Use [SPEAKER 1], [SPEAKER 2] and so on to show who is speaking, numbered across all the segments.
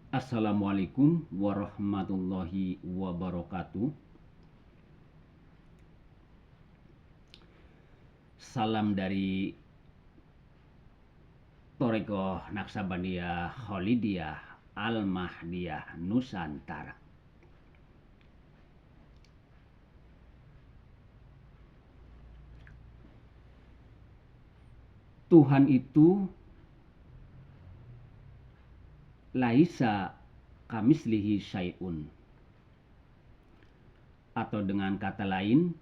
[SPEAKER 1] Assalamualaikum warahmatullahi wabarakatuh. Salam dari Thoriko Naksabandia Kholidiyah Al-Mahdiyah Nusantara. Tuhan itu laisa kamislihi syai'un, atau dengan kata lain,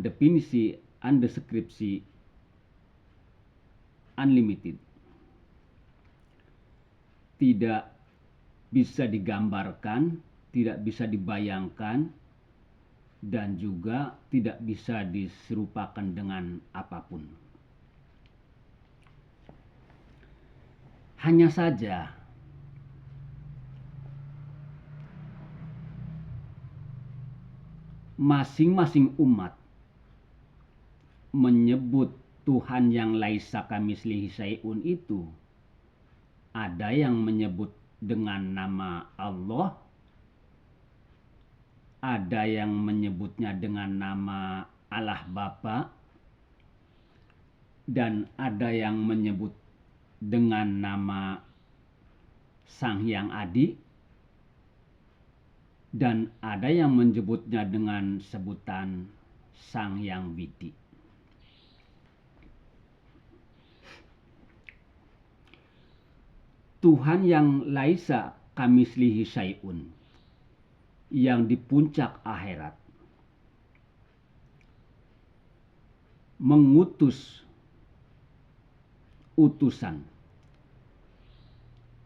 [SPEAKER 1] definisi deskripsi unlimited, tidak bisa digambarkan, tidak bisa dibayangkan, dan juga tidak bisa diserupakan dengan apapun. Hanya saja masing-masing umat menyebut Tuhan yang laisa kamislihi syai'un itu, ada yang menyebut dengan nama Allah, ada yang menyebutnya dengan nama Allah Bapa, dan ada yang menyebut dengan nama Sang Hyang Adi, dan ada yang menyebutnya dengan sebutan Sang Hyang Widi. Tuhan yang laisa kamislihi syai'un, yang di puncak akhirat, mengutus utusan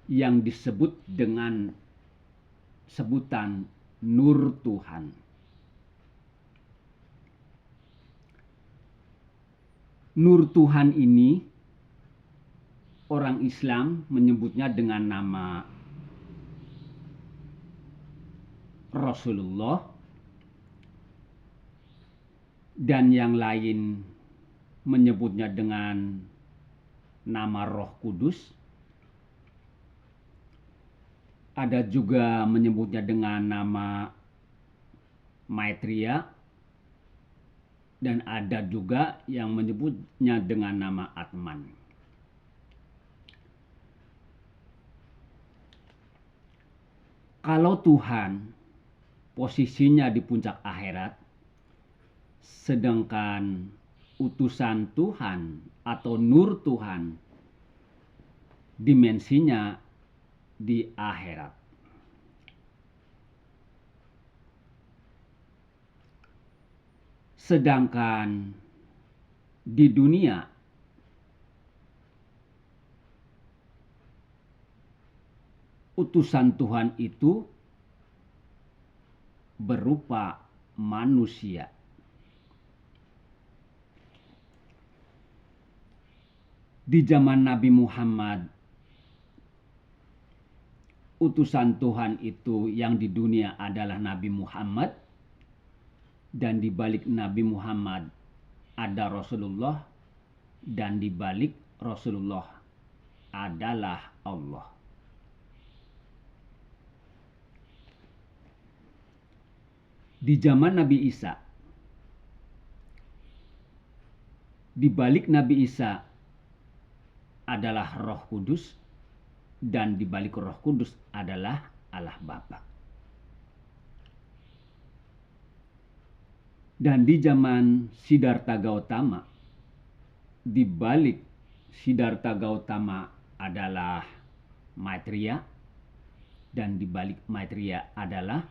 [SPEAKER 1] yang disebut dengan sebutan Nur Tuhan. Nur Tuhan ini orang Islam menyebutnya dengan nama Rasulullah, dan yang lain menyebutnya dengan nama Roh Kudus. Ada juga menyebutnya dengan nama Maitreya, dan ada juga yang menyebutnya dengan nama Atman. Kalau Tuhan posisinya di puncak akhirat, sedangkan utusan Tuhan atau Nur Tuhan dimensinya di akhirat. Sedangkan di dunia utusan Tuhan itu berupa manusia. Di zaman Nabi Muhammad, utusan Tuhan itu yang di dunia adalah Nabi Muhammad, dan di balik Nabi Muhammad ada Rasulullah, dan di balik Rasulullah adalah Allah. Di zaman Nabi Isa, di balik Nabi Isa adalah Roh Kudus, dan di balik Roh Kudus adalah Allah Bapa. Dan di zaman Siddhartha Gautama, di balik Siddhartha Gautama adalah Maitreya, dan di balik Maitreya adalah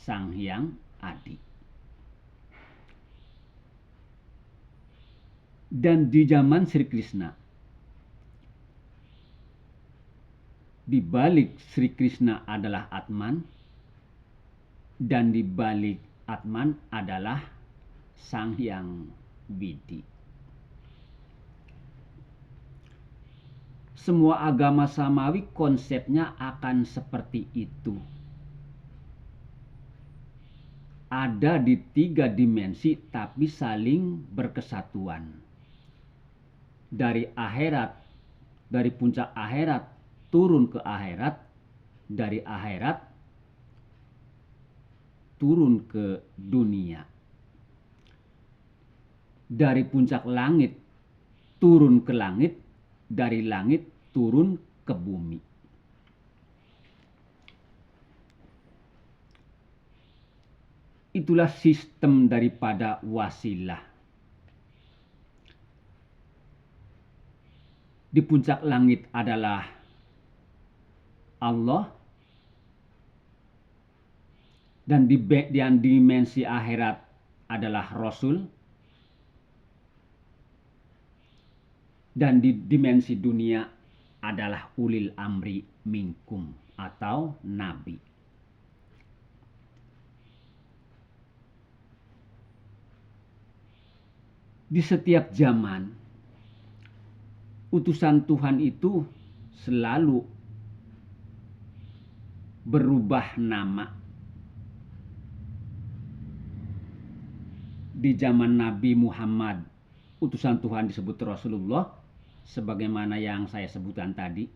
[SPEAKER 1] Sang Hyang Adi. Dan di zaman Sri Krishna, di balik Sri Krishna adalah Atman, dan di balik Atman adalah Sang Hyang Widi. Semua agama samawi konsepnya akan seperti itu. Ada di 3 dimensi tapi saling berkesatuan. Dari akhirat, dari puncak akhirat turun ke akhirat, dari akhirat turun ke dunia, dari puncak langit turun ke langit, dari langit turun ke bumi. Itulah sistem daripada wasilah. Di puncak langit adalah Allah, dan di dimensi akhirat adalah Rasul, dan di dimensi dunia adalah ulil amri minkum atau nabi. Di setiap zaman, utusan Tuhan itu selalu berubah nama. Di zaman Nabi Muhammad, utusan Tuhan disebut Rasulullah, sebagaimana yang saya sebutkan tadi.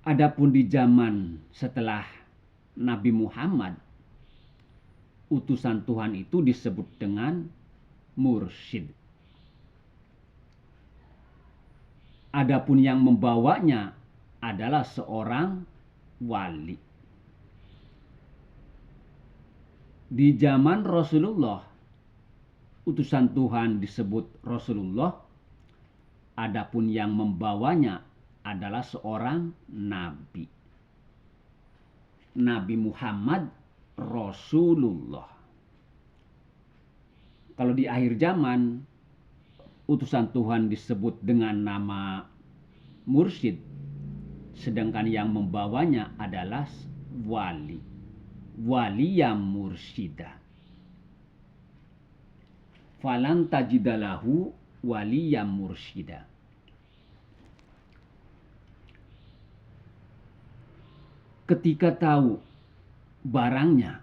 [SPEAKER 1] Adapun di zaman setelah Nabi Muhammad, utusan Tuhan itu disebut dengan mursyid. Adapun yang membawanya adalah seorang wali. Di zaman Rasulullah, utusan Tuhan disebut Rasulullah. Adapun yang membawanya adalah seorang nabi. Nabi Muhammad Rasulullah. Kalau di akhir zaman, utusan Tuhan disebut dengan nama mursyid, sedangkan yang membawanya adalah wali. Wali yang mursyida. Falan tajidalahu wali yang mursyida. Ketika tahu barangnya,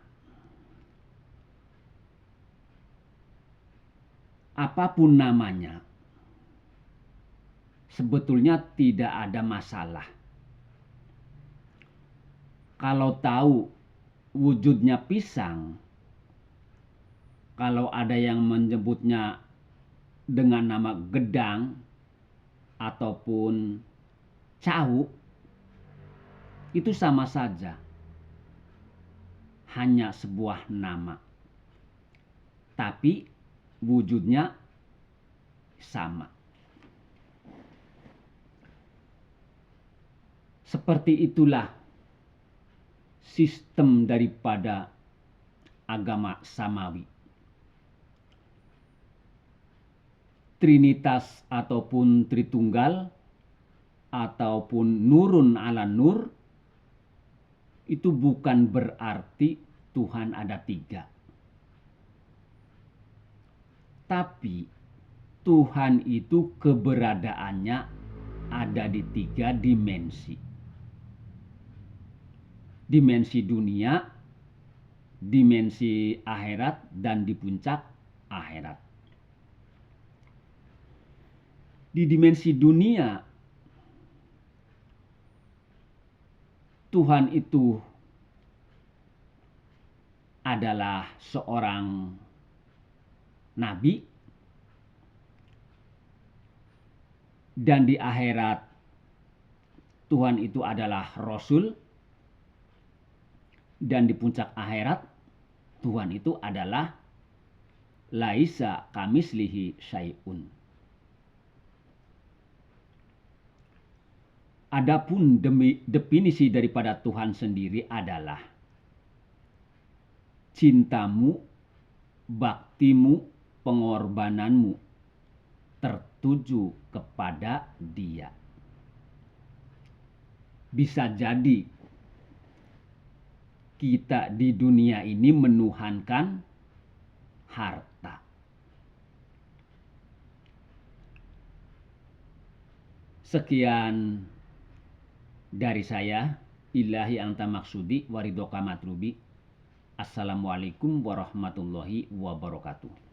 [SPEAKER 1] apapun namanya, sebetulnya tidak ada masalah. Kalau tahu wujudnya pisang, kalau ada yang menyebutnya dengan nama gedang ataupun cau, itu sama saja, hanya sebuah nama, tapi wujudnya sama. Seperti itulah sistem daripada agama samawi. Trinitas ataupun Tritunggal ataupun nurun ala nur itu bukan berarti Tuhan ada tiga. Tapi Tuhan itu keberadaannya ada di tiga dimensi. Dimensi dunia, dimensi akhirat, dan di puncak akhirat. Di dimensi dunia, Tuhan itu adalah seorang nabi, dan di akhirat Tuhan itu adalah Rasul, dan di puncak akhirat Tuhan itu adalah laisa kamislihi syai'un. Adapun definisi daripada Tuhan sendiri adalah cintamu, baktimu, pengorbananmu tertuju kepada Dia. Bisa jadi kita di dunia ini menuhankan harta. Sekian dari saya, ilahi anta maksudi waridoka matlubi. Assalamualaikum warahmatullahi wabarakatuh.